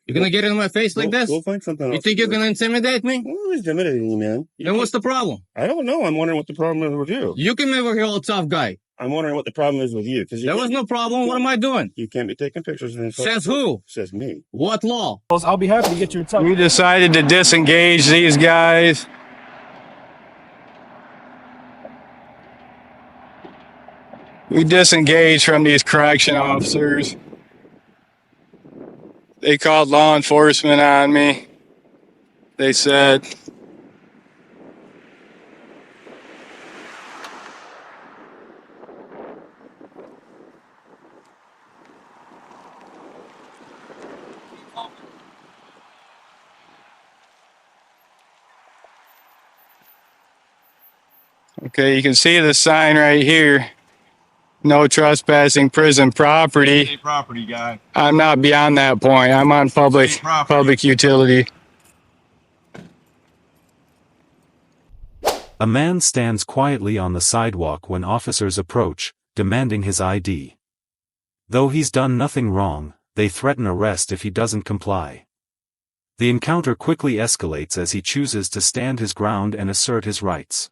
You're gonna get in my face like this? We'll find something else. You think you're gonna intimidate me? Well, intimidating you, man. Then what's the problem? I don't know. I'm wondering what the problem is with you. You can never hear all tough guy. I'm wondering what the problem is with you. There was no problem. What am I doing? You can't be taking pictures. And Says who? Says me. What law? I'll be happy to get you in touch. We decided to disengage these guys. We disengaged from these correction officers. They called law enforcement on me. They said, okay, you can see the sign right here. No trespassing prison property. State property guy. I'm not beyond that point. I'm on public utility. A man stands quietly on the sidewalk when officers approach, demanding his ID. Though he's done nothing wrong, they threaten arrest if he doesn't comply. The encounter quickly escalates as he chooses to stand his ground and assert his rights.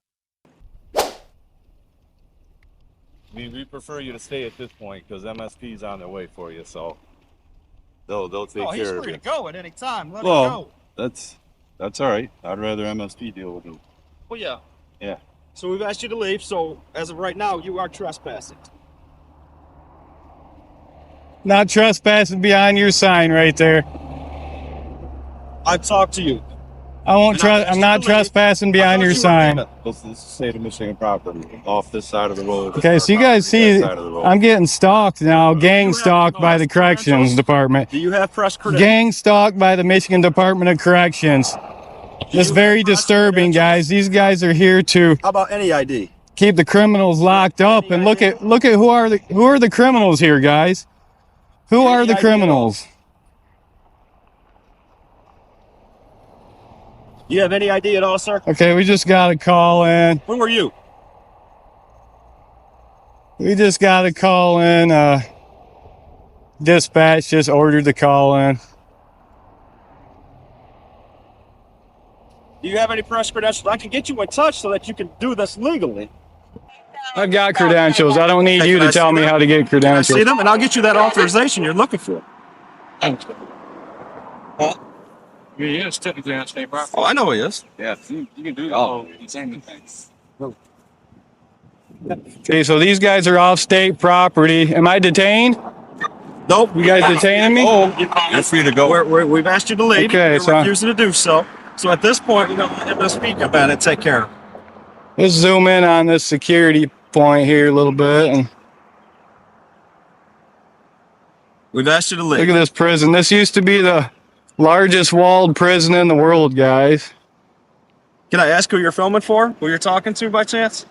I mean, we prefer you to stay at this point because MSP's on their way for you, so they'll take care of you. He's free to go at any time. Let him Well, go. that's all right. I'd rather MSP deal with him. Well, yeah. Yeah. So we've asked you to leave. So as of right now, you are trespassing. Not trespassing beyond your sign right there. I've talked to you. I won't trust. I'm not trespassing beyond your sign. This is the state of Michigan property off this side of the road. Okay, so you guys see, I'm getting stalked now, gang stalked by the corrections department. Do you have press credentials? Gang stalked by the Michigan Department of Corrections. It's very disturbing, guys. These guys are here to How about any ID? keep the criminals locked up. And look at who are the criminals here, guys? Who are the criminals? Do you have any ID at all, sir? Okay, we just got a call in. Where were you? We just got a call in. Dispatch just ordered the call in. Do you have any press credentials? I can get you in touch so that you can do this legally. I've got credentials. I don't need you to tell me how to get See credentials. them, and I'll get you that authorization you're looking for. He is technically on state property. Oh, I know he is. Yeah, you can do the same things. Okay, so these guys are off state property. Am I detained? Nope. You guys detaining me? Oh, You're free to go. we've asked you to leave. Okay, You're so- refusing to do so. So at this point, we're going to let MSP come in and take care of it. Let's zoom in on this security point here a little bit. And We've asked you to leave. look at this prison. This used to be the largest walled prison in the world, guys. Can I ask who you're filming for? Who you're talking to by chance?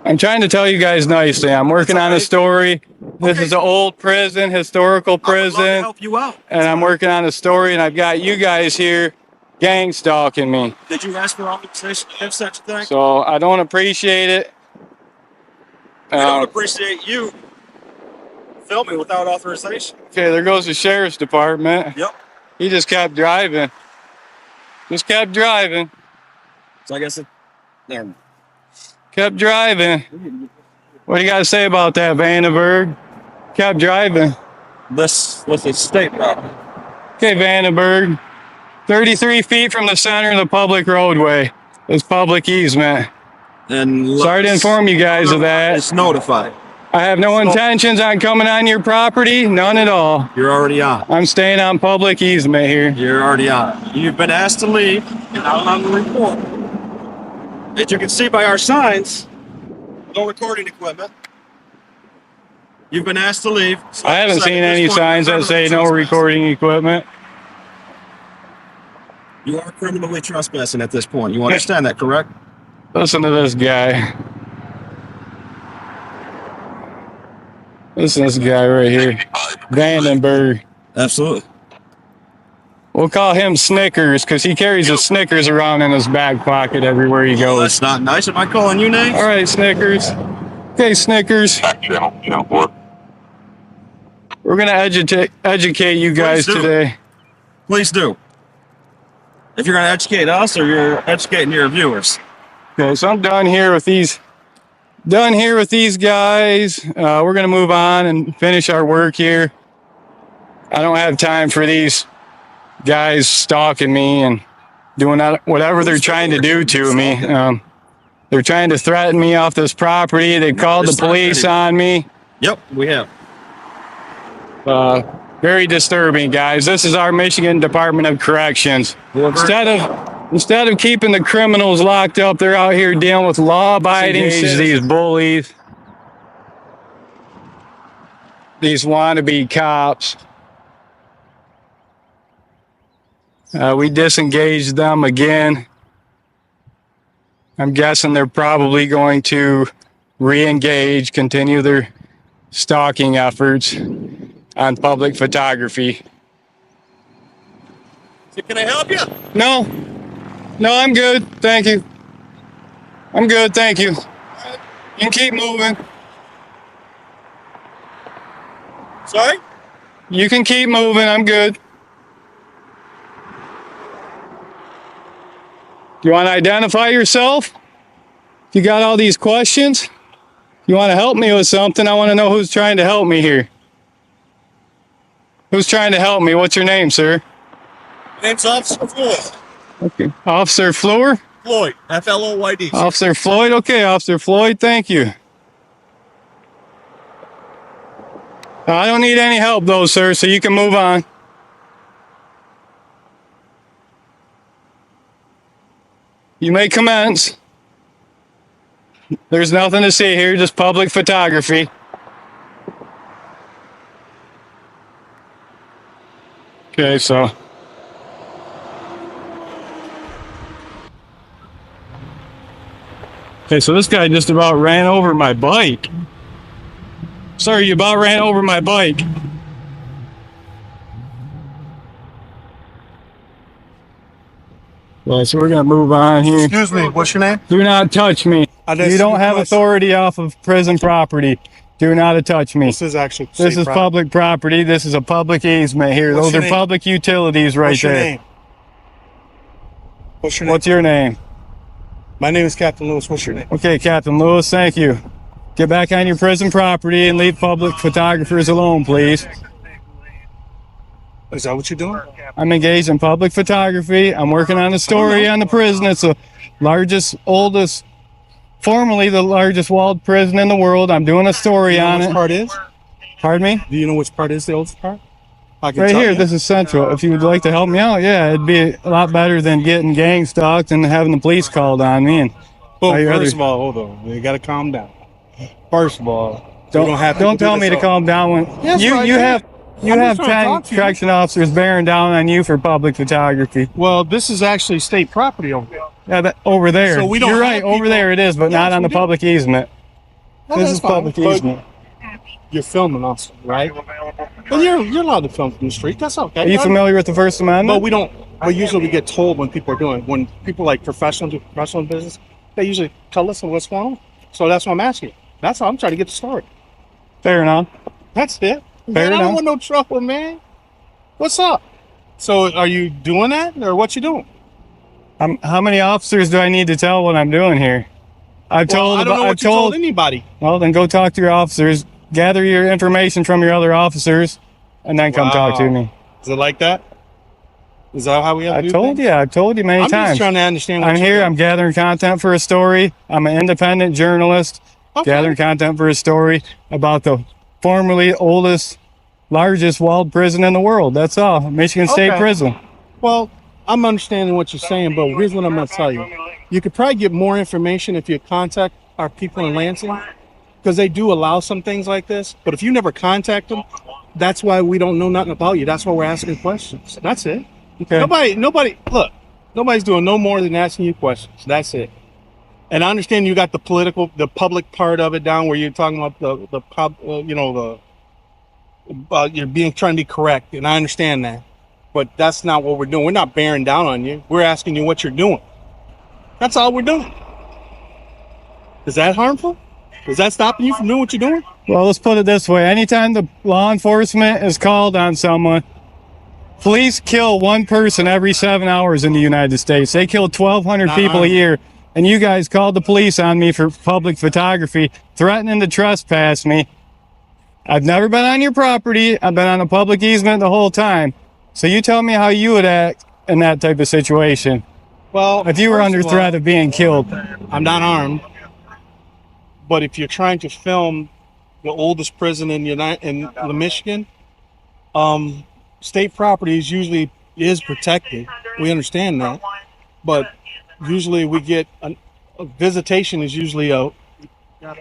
I'm trying to tell you guys nicely. I'm working on a story. This is an old prison, historical I would love to prison. help you out. And I'm working on a story, and I've got you guys here gang stalking me. Did you ask for authorization if such a thing? So I don't appreciate it. I don't appreciate you filming without authorization. Okay, there goes the sheriff's department. Yep. He just kept driving. Just kept driving. So I guess it. There. Kept driving. What do you got to say about that, Vandenberg? Kept driving. This was a state property. Okay, Vandenberg. 33 feet from the center of the public roadway. It's public easement. And Sorry to inform you guys of that. It's notified. I have no intentions on coming on your property. None at all. You're already on. I'm staying on public easement here. You're already on. You've been asked to leave, and I'm on the report. As you can see by our signs, no recording equipment. You've been asked to leave. So I haven't seen any signs that say no recording equipment. You are criminally trespassing at this point. You understand that, correct? Listen to this guy. Listen to this guy right here. Vandenberg. Absolutely. We'll call him Snickers because he carries his Snickers around in his back pocket everywhere he Well, goes. that's not nice. Am I calling you names? All right, Snickers. Okay, Snickers. We're gonna educate you guys Please do. today. Please do. If you're going to educate us or you're educating your viewers. Okay, so I'm done here with these. Done here with these guys. We're gonna move on and finish our work here. I don't have time for these guys stalking me and doing whatever they're trying to do to me. They're trying to threaten me off this property. They called the police on me. Yep, we have. Very disturbing, guys. This is our Michigan Department of Corrections. Instead of keeping the criminals locked up, they're out here dealing with law-abiding these bullies, these wannabe cops. We disengaged them again. I'm guessing they're probably going to re-engage, continue their stalking efforts on public photography. So can I help you? No, I'm good. Thank you. I'm good. Thank you. You can keep moving. Sorry? You can keep moving. I'm good. You want to identify yourself? You got all these questions? You want to help me with something? I want to know who's trying to help me here. Who's trying to help me? What's your name, sir? My name's Officer Floyd. Okay. Officer Floyd? Floyd. Floyd. Officer Floyd? Okay, Officer Floyd, thank you. I don't need any help though, sir, so you can move on. You may commence. There's nothing to see here, just public photography. Okay, so. Okay, so this guy just about ran over my bike. Sir, you about ran over my bike. Well, so we're gonna move on here. Excuse me, what's your name? Do not touch me. You don't have authority off of prison property. Do not touch me. This is actually This is public property. This is a public easement here. What's Those your are name? public utilities right What's your there. name? What's your name? What's your name? My name is Captain Lewis. What's your name? Okay, Captain Lewis, thank you. Get back on your prison property and leave public photographers alone, please. Is that what you're doing? I'm engaged in public photography. I'm working on a story on the prison. It's the largest, oldest, formerly the largest walled prison in the world. I'm doing a story on Which it. part is? Pardon me? Do you know which part is the oldest part? I can Right tell here, you. this is central. If you would like to help me out, yeah, it'd be a lot better than getting gang stalked and having the police called on me. And Well, all your first other- of all, hold on. You got to calm down. First of all, don't tell me to calm down when Yes, you right you there. have you I'm have just trying to 10 talk to you. correction officers bearing down on you for public photography. Well, this is actually state property over there. Yeah, over there. So we don't You're right, have over people- there it is, but not Yes, on we the do. public easement. Well, This that's is fine, public but easement. You're filming us, right? Well, you're allowed to film from the street. That's okay. Are you familiar with the First Amendment? But we don't. But usually we get told when people are doing. When people like professionals do professional business, they usually tell us what's going on. So that's what I'm asking. That's all I'm trying to get the story. Fair enough. That's it. Fair Man, I enough. don't want no trouble, man. What's up? So are you doing that, or what you doing? How many officers do I need to tell what I'm doing here? I've Well, told. I don't know I've what you told anybody. Well, then go talk to your officers. Gather your information from your other officers, and then come talk to Wow. me. Is it like that? Is that how we have to do things? I've told you many I'm times. just trying to understand what I'm you're here. doing. I'm gathering content for a story. I'm an independent journalist Okay. gathering content for a story about the formerly oldest, largest walled prison in the world. That's all. Michigan State Okay. Prison. Well, I'm understanding what you're saying, but here's what I'm going to tell you. You could probably get more information if you contact our people in Lansing, because they do allow some things like this. But if you never contact them, that's why we don't know nothing about you. That's why we're asking questions. That's it. Okay. Nobody's doing no more than asking you questions. That's it. And I understand you got the public part of it down where you're talking about you're trying to be correct, and I understand that. But that's not what we're doing. We're not bearing down on you. We're asking you what you're doing. That's all we're doing. Is that harmful? Is that stopping you from doing what you're doing? Well, let's put it this way. Anytime the law enforcement is called on someone, police kill one person every 7 hours in the United States. They kill 1,200 people a year. And you guys called the police on me for public photography, threatening to trespass me. I've never been on your property. I've been on a public easement the whole time. So you tell me how you would act in that type of situation. Well, If you were under threat of being killed. I'm not armed. But if you're trying to film the oldest prison in Michigan, state property is protected. We understand that, but usually we get a visitation is usually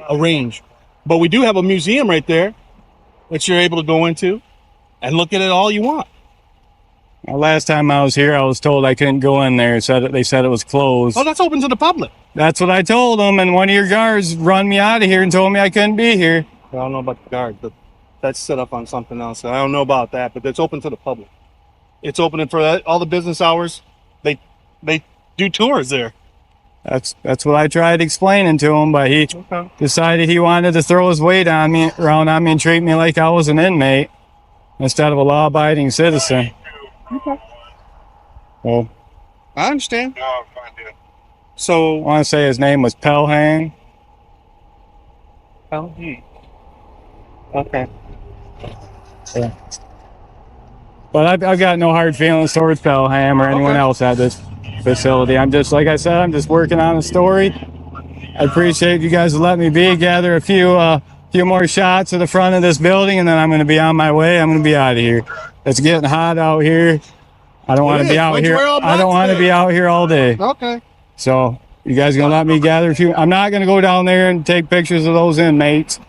arranged. But we do have a museum right there that you're able to go into and look at it all you want. Well, last time I was here, I was told I couldn't go in there. They said it was closed. Oh, that's open to the public. That's what I told them, and one of your guards run me out of here and told me I couldn't be here. I don't know about the guard, but that's set up on something else. I don't know about that, but it's open to the public. It's open for all the business hours. They do tours there. That's what I tried explaining to him, but he decided he wanted to throw his weight around on me and treat me like I was an inmate instead of a law-abiding citizen. Okay. Well, I understand. So I want to say his name was Pelham. Okay. Yeah. But I've got no hard feelings towards Pelham or anyone else at this facility. I'm just, like I said, I'm just working on a story. I appreciate you guys letting me gather a few more shots of the front of this building, and then I'm going to be on my way. I'm going to be out of here. It's getting hot out here. I don't want to be out here. I don't want to be out here all day. Okay. So you guys going to let me gather a few? I'm not going to go down there and take pictures of those inmates.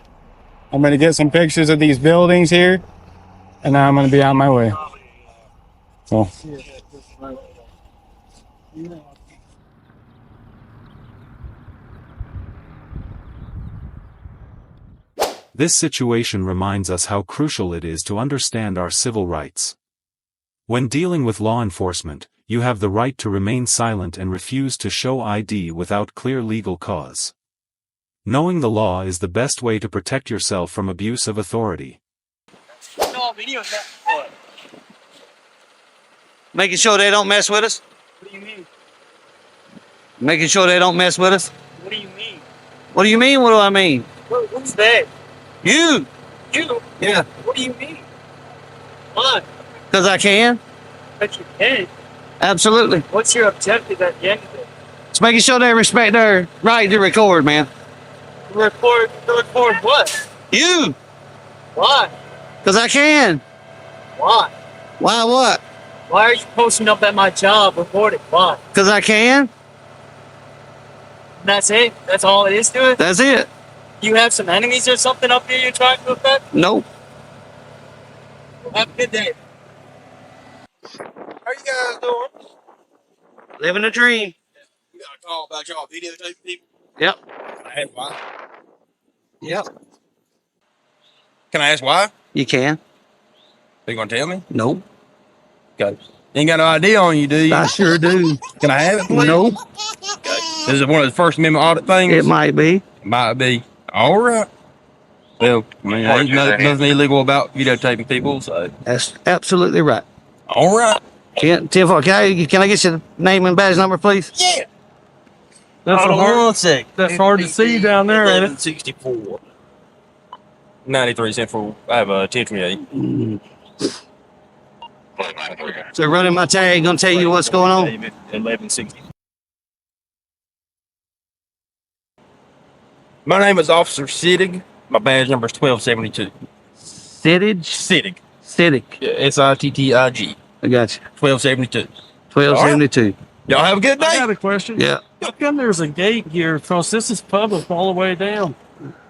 I'm going to get some pictures of these buildings here, and then I'm going to be on my way. So. This situation reminds us how crucial it is to understand our civil rights. When dealing with law enforcement, you have the right to remain silent and refuse to show ID without clear legal cause. Knowing the law is the best way to protect yourself from abuse of authority. Making sure they don't mess with us? What do you mean? Making sure they don't mess with us? What do you mean? What do you mean? What do I mean? What's that? You! You? Yeah. What do you mean? Why? Because I can? But you can. Absolutely. What's your objective at the end of it? It's making sure they respect their right to record, man. Record what? You! Why? Because I can. Why? Why what? Why are you posting up at my job recording? Why? Because I can. And that's it? That's all it is to it? That's it. You have some enemies or something up here you're trying to affect? Nope. Well, have a good day. How you guys doing? Living a dream. You got a call about y'all videotaping people? Yep. Can I ask why? Yep. Can I ask why? You can. Are you gonna tell me? Nope. Okay. You ain't got no ID on you, do you? I sure do. Can I have it, please? Nope. Okay. This is one of the First Amendment audit things? It might be. Might be. All right. Well, I mean, ain't nothing illegal about videotaping people, so. That's absolutely right. All right. Can I get your name and badge number, please? Yeah. That's Hold on one sec. That's hard to see down there, ain't it? 1164. 93 Central. I have a 1028. So running my tag, gonna tell you what's going on? 1160. My name is Officer Sittig. My badge number is 1272. Sittig? Sittig. Sittig. Yeah, S-I-T-T-I-G. I got you. 1272. 1272. Y'all have a good I day. got a question. Yeah. How come there's a gate here? Because this is public all the way down.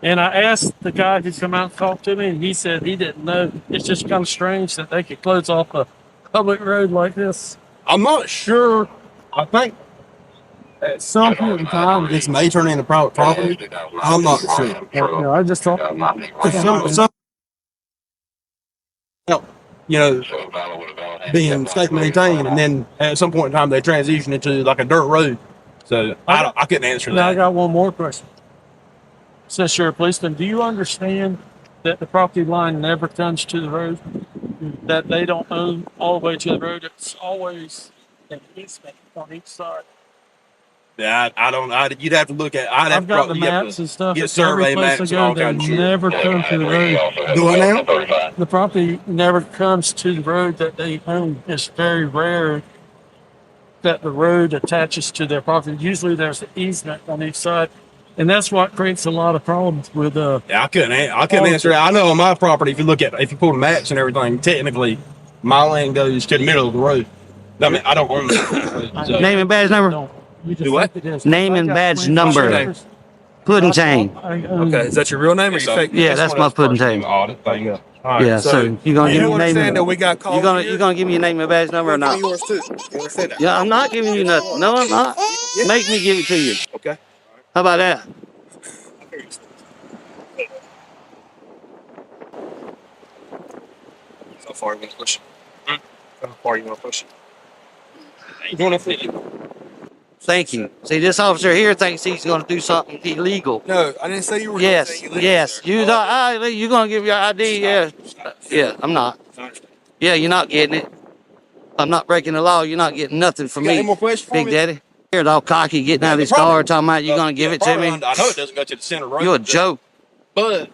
And I asked the guy who come out and talked to me, and he said he didn't know. It's just kind of strange that they could close off a public road like this. I'm not sure. I think At some point in time, this may turn into private property. I'm not sure. I just thought, Some, you know, being state maintained, and then at some point in time they transition into like a dirt road. So I couldn't answer now I that. got one more question. since you're a policeman, do you understand that the property line never comes to the road? That they don't own all the way to the road? It's always an easement on each side. Yeah, I don't. You'd have to look at. I've got the maps and stuff. Get Every survey place maps I and all go, they kinds of shit. never come to the road. Do I now? The property never comes to the road that they own. It's very rare that the road attaches to their property. Usually there's an easement on each side. And that's what creates a lot of problems with Yeah, I couldn't answer that. I know on my property, if you pull the maps and everything, technically my land goes to the middle of the road. I mean, I don't own it. Name and badge number. No, you just Do what? think it is. Name I and got badge 20 number. acres. Pudding chain. Okay, is that your real name or you fake? Yeah, that's my pudding chain. Audit. Thank you. All right, Yeah, so you gonna give me your name understand that and we got called you gonna give me your name and badge number or not? yours too. You understand that? Yeah, I'm not giving you nothing. No, I'm not. Make me give it to you. Okay. How about that? How far you want to push it? How far you want to push it? You want to Thank you. See, this officer here thinks he's gonna do something illegal. No, I didn't say you were. Yes, yes. You gonna give your ID? Yeah, yeah. I'm not. Yeah, you're not getting it. I'm not breaking the law. You're not getting nothing from Got me, any more questions for Big me? Daddy. Here's all cocky, getting out of his car, talking about you gonna give it to me. I know it doesn't go to the center road. You're a joke, But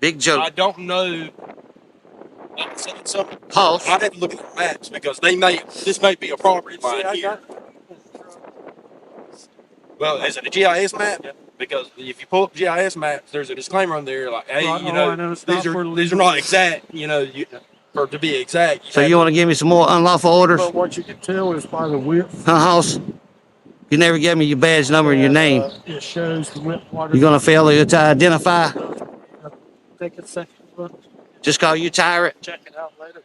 big I joke. don't know. I'm saying something. Pulse. I'd have to look at the maps because this may be a property line here. Well, is it a GIS map? Because if you pull up GIS maps, there's a disclaimer on there like, hey, Right, you I know know, it's not these for are not exact. You know, for to be exact. So you want to give me some more unlawful orders? But what you can tell is by the width. Huh, House? You never gave me your badge number and your name. It shows the width. You gonna fail to identify? Take a second look. Just call you tyrant. Check it out later.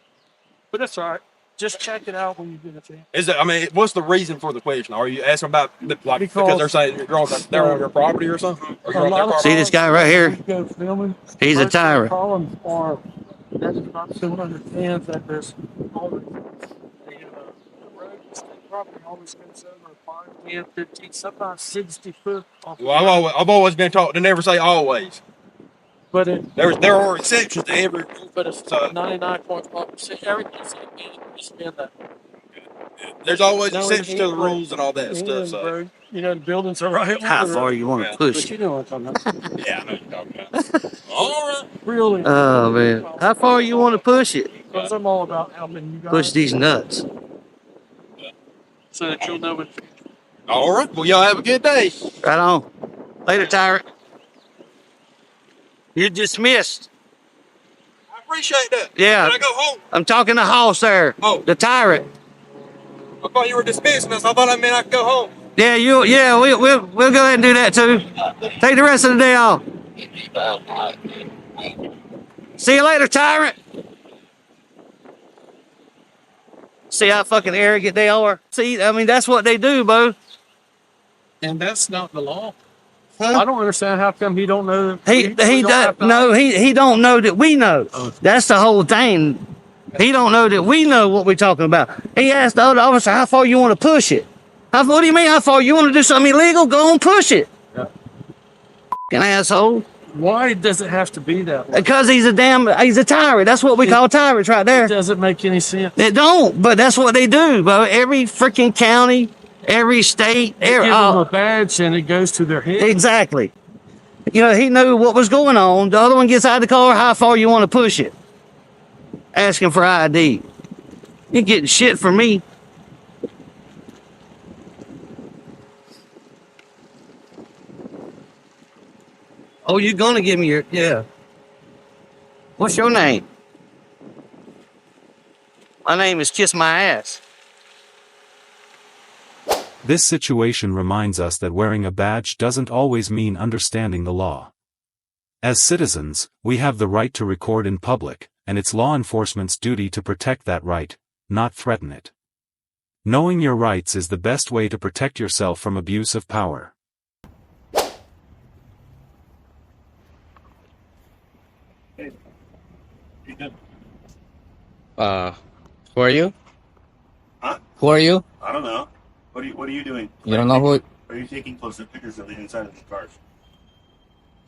But that's all right. Just check it out when you get a chance. Is it? I mean, what's the reason for the question? Are you asking about like because they're saying they're on your property or something? Or you're on their property? See this guy right here? Go filming. He's a tyrant. Problems are that is not so understands that there's always the road, the property always goes over 5, 10, 15, sometimes 60 foot. Off Well, I've always been taught to never say always. but it, There are exceptions to every. but it's 99.5%. Everything's been that. There's always No, exceptions to the in rules and all that stuff. England, So bro, you know, the buildings are right How on the far road. you want to But push you it? know what I'm talking about. yeah, I know what you're talking about. All right. Really. Oh man, how far you want to push it? Because I'm all about helping you guys. Push these nuts. So that you'll know what. All right. Well, y'all have a good day. Right on. Later, tyrant. You're dismissed. I appreciate that. Yeah. Can I go home? I'm talking to Hoss there. Oh. The tyrant. I thought you were dismissing us. I thought that meant I could go home. Yeah, we'll go ahead and do that too. Take the rest of the day off. See you later, tyrant. See how fucking arrogant they are? See, I mean, that's what they do, Bo. And that's not the law. I don't understand how come he don't know. He don't know that we know. That's the whole thing. He don't know that we know what we're talking about. He asked the other officer, how far you want to push it? What do you mean, how far? You want to do something illegal? Go and push it. Yeah. Fucking asshole. Why does it have to be that way? Because he's a tyrant. That's what we call tyrants right there. It doesn't make any sense. It don't, but that's what they do, bro. Every freaking county, every state, They give them a badge and it goes to their head. exactly. You know, he knew what was going on. The other one gets out of the car, how far you want to push it? Asking for ID. You're getting shit from me. Oh, you're gonna give me your, yeah. What's your name? My name is Kiss My Ass. This situation reminds us that wearing a badge doesn't always mean understanding the law. As citizens, we have the right to record in public, and it's law enforcement's duty to protect that right, not threaten it. Knowing your rights is the best way to protect yourself from abuse of power. Who are you? Huh? Who are you? I don't know. What are you doing? You don't know who? Are you taking closer pictures of the inside of the cars?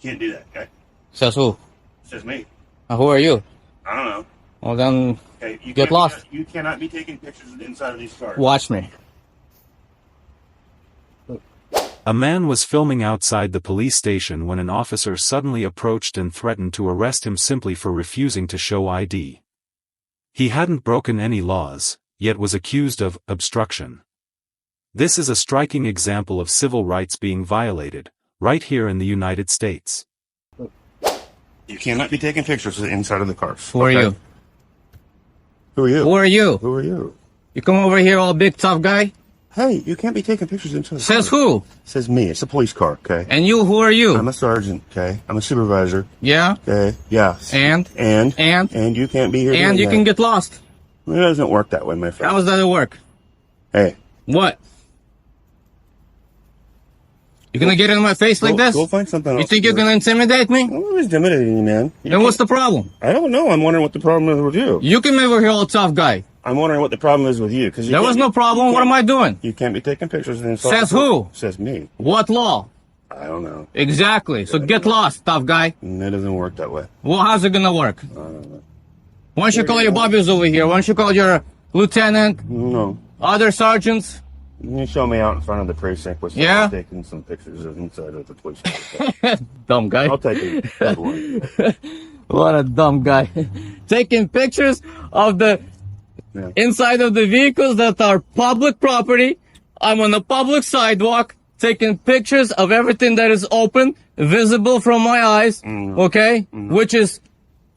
can't do that, okay? Says who? Says me. Who are you? I don't know. Well, then Okay, you get can't lost. You cannot be taking pictures of the inside of these cars. Watch me. A man was filming outside the police station when an officer suddenly approached and threatened to arrest him simply for refusing to show ID. He hadn't broken any laws, yet was accused of obstruction. This is a striking example of civil rights being violated, right here in the United States. You cannot be taking pictures of the inside of the cars. Who are you? Who are you? Who are you? Who are you? You come over here all big tough guy? Hey, you can't be taking pictures inside the Says car. who? Says me. It's a police car, okay? And you, who are you? I'm a sergeant, okay? I'm a supervisor, Yeah? okay? Yeah. And you can't be here and doing you that. can get lost. It doesn't work that way, my friend. How does that work? Hey. What? You gonna get in my face like this? Go find something else. You think to you're do. gonna intimidate me? I'm always intimidating you, man. Then what's the problem? I don't know. I'm wondering what the problem is with you. You come over here all tough guy. I'm wondering what the problem is with you. Cause There was no problem. What am I doing? You can't be taking pictures of the inside. Says who? Says me. What law? I don't know. Exactly. So get lost, tough guy. It doesn't work that way. Well, how's it gonna work? I don't know. Why don't you call your bobbies over here? Why don't you call your lieutenant, No. other sergeants? You show me out in front of the precinct with someone Yeah? taking some pictures of inside of the police car. Dumb guy. I'll take it. Good one. What a dumb guy. Taking pictures of the Yeah. inside of the vehicles that are public property. I'm on a public sidewalk taking pictures of everything that is open, visible from my eyes, okay? Which is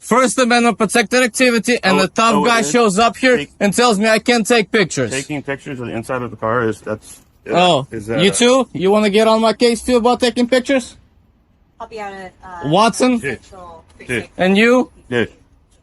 First Amendment protected activity, and the tough guy shows up here and tells me I can't take pictures. Taking pictures of the inside of the car is You too? You want to get on my case too about taking pictures? I'll be out at Watson? Central Dude. Precinct. And you? Dude.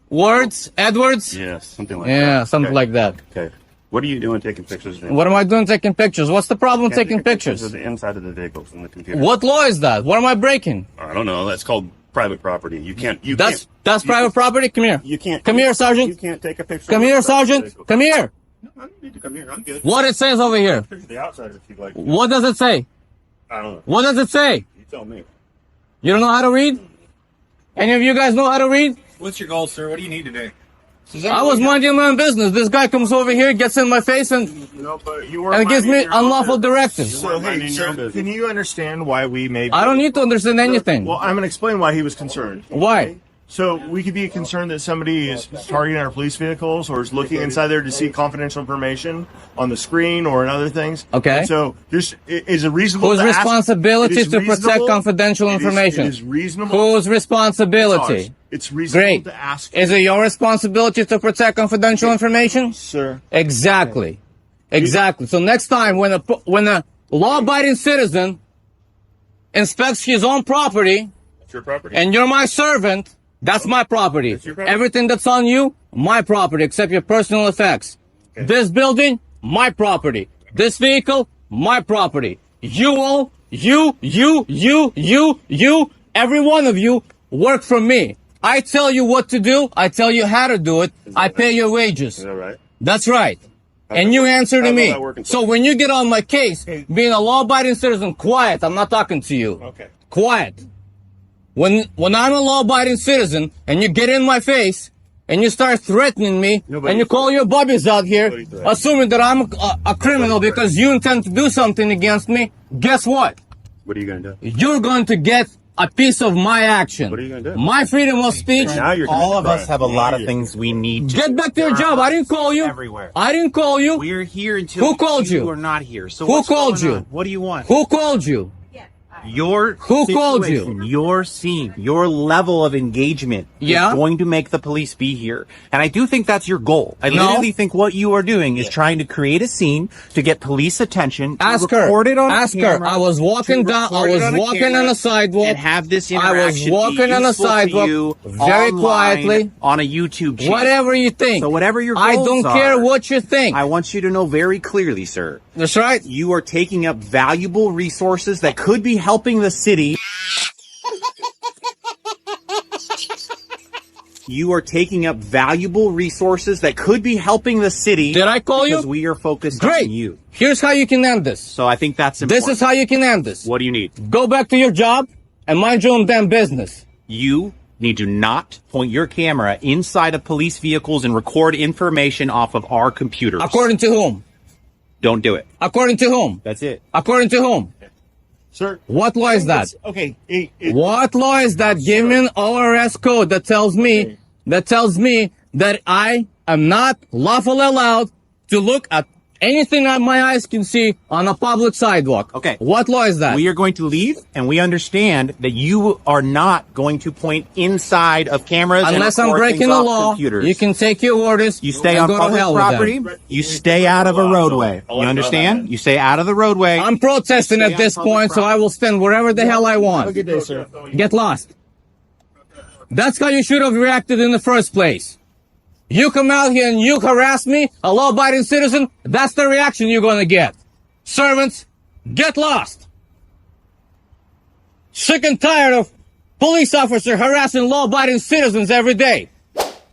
Words? Edwards? Yeah, something like that. Yeah, something Okay. like that. Okay. What are you doing taking pictures of the What am I doing taking pictures? What's the problem Can't taking take pictures pictures? of the inside of the vehicles in the computer? What law is that? What am I breaking? I don't know. That's called private property. You can't. That's you private property? Come here. You can't. Come here, Sergeant. You can't take a picture. Come of the here, inside of the Sergeant. vehicle. Come here. No, I don't need to come here. I'm good. What it says over here? Picture the outside if you'd like. What does it say? I don't know. What does it say? You tell me. You don't know how to read? Any of you guys know how to read? What's your goal, sir? What do you need today? I was minding my own business. This guy comes over here, gets in my face, and No, but you were. and gives me unlawful directives. So hey, sir, Can you understand why we may? I don't need to understand anything. Well, I'm going to explain why he was concerned. Why? So we could be concerned that somebody is targeting our police vehicles or is looking inside there to see confidential information on the screen or in other things. Okay. And so there's is a reasonable. Whose to ask- responsibility it is is to protect reasonable- confidential it is- information? It is reasonable. Whose responsibility? It's reasonable Great. to ask. Is it your responsibility to protect confidential information? Sir. Exactly. Exactly. So next time when a law-abiding citizen inspects his own property, It's your property. and you're my servant, that's my property. your property. Everything that's on you, my property, except your personal effects. This building, my property. This vehicle, my property. You all, you, every one of you work for me. I tell you what to do. I tell you how to do it. I pay your wages. Is that right? That's right. And you answer to how's me. that working? So when you get on my case, being a law-abiding citizen, quiet. I'm not talking to you. Okay. Quiet. When I'm a law-abiding citizen and you get in my face and you start threatening me and you call your bobbies out here, assuming that I'm a criminal because you intend to do something against me, guess what? What are you gonna do? You're going to get a piece of my action. What are you gonna do? My freedom of speech. Now you're All of us have a lot of things we need to Get back to your job. I didn't call you. everywhere. I didn't call you. We're here until Who called you? are not here. So Who what's called going you? on? What do you want? Who called you? Your Who called you? situation, your scene, your level of engagement Yeah? is going to make the police be here. And I do think that's your goal. I No. literally think what you are doing is trying to create a scene to get police attention. To Ask her. record it on Ask camera, her. I was walking to down. I record it was on a walking camera on a sidewalk. and have this I interaction was be walking on a useful to sidewalk you very online quietly. on a YouTube channel. Whatever you think. So whatever your I goals don't care are, what you think. I want you to know very clearly, sir. That's right. You are taking up valuable resources that could be helping the city. You are taking up valuable resources that could be helping the city. Did I call you? Because we are focused Great. on you. Here's how you can end this. So I think that's important. This is how you can end this. What do you need? Go back to your job. and mind your own damn business. You need to not point your camera inside of police vehicles and record information off of our computers. According to whom? Don't do it. According to whom? That's it. According to whom? Sir. What law is that? Okay. What law is that? Give me an ORS code that tells me that I am not lawfully allowed to look at anything that my eyes can see on a public sidewalk. Okay. What law is that? We are going to leave, and we understand that you are not going to point inside of cameras unless and I'm record breaking things the off law. computers. You can take your orders. You stay and on go to public hell with property. them. You stay out of a roadway. You understand? You stay out of the roadway. I'm protesting at this point, so I will stand wherever the hell I want. Have a good day, sir. Get lost. That's how you should have reacted in the first place. You come out here and you harass me, a law-abiding citizen, that's the reaction you're gonna get. Servants, get lost. Sick and tired of police officers harassing law-abiding citizens every day.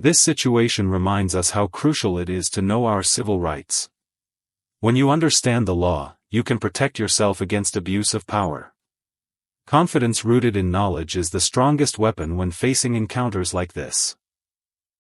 This situation reminds us how crucial it is to know our civil rights. When you understand the law, you can protect yourself against abuse of power. Confidence rooted in knowledge is the strongest weapon when facing encounters like this.